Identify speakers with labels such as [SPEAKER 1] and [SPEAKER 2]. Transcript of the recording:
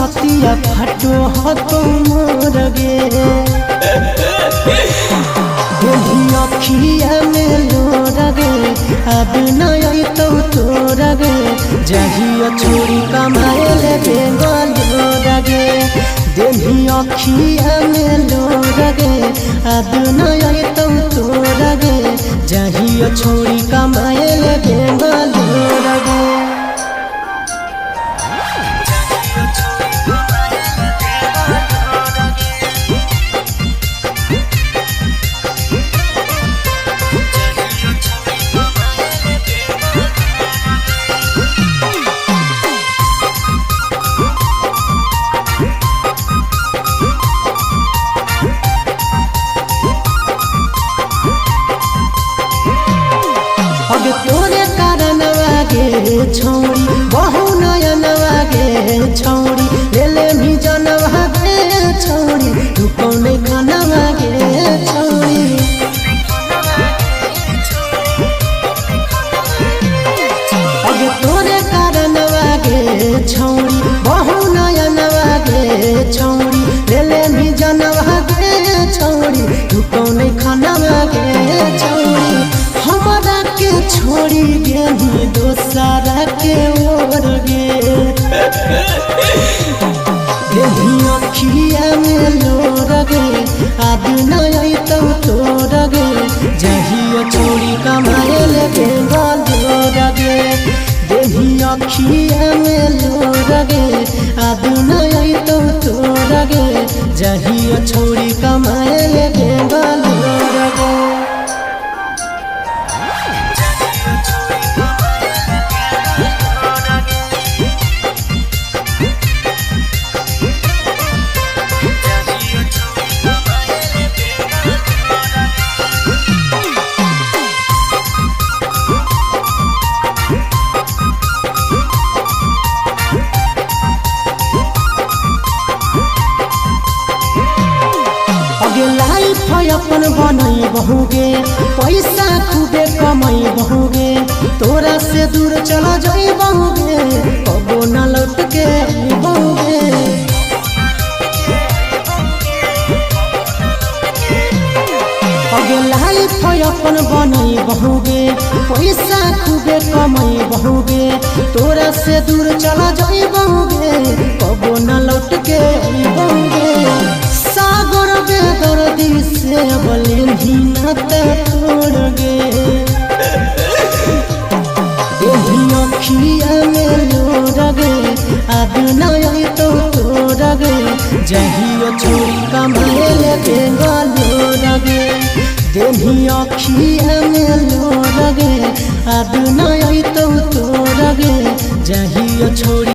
[SPEAKER 1] छतिया फाटो हतो मोर गे देही अखिया में लोर गे अब नय तो तोर गे जहिया छोड़ी कमाए ले बेंगलोर गे देही अखिया में लोर गे अब नय तो तोर गे जहिया छोड़ी कमाए ले बेंगलोर गे अगे तोरे कारण वागे छौड़ी बहु नयन वागे छौड़ी लेले भी जन वागे छौड़ी तू कौन खाना वागे छौड़ी अगे तोरे कारण वागे छौड़ी बहु नयन वागे छौड़ी लेले भी जन वागे छौड़ी तू कौन खाना वागे छौड़ी हमारा के छोड़ी गेली दोसरा के ओर गे देही अखिया में लोर गे आदि नय तो तोर गे जहिया छोड़ी कमाए ले बेंगलोर गे देही अखिया में लोर गे आदि नय तो तोर गे जहिया छोड़ी कमाए ले बेंगलोर गे लाइफ अपन बनई बहुगे पैसा खूबे कमाई बहुगे तोरा से दूर चला जाई बहुगे कबो न लौट के बहुगे अगे लाइफ अपन बनई बहुगे पैसा खूबे कमाई बहुगे तोरा से दूर चला जाई बहुगे कबो न लौट के बहुगे सागर बेदर्दी से बलिन्ही नाता तोड़ गे देही अखिया में लोर गे अब नय तो तोर गे जहिया छोड़ी कमाए ले बेंगलोर गे देही अखिया में लोर गे अब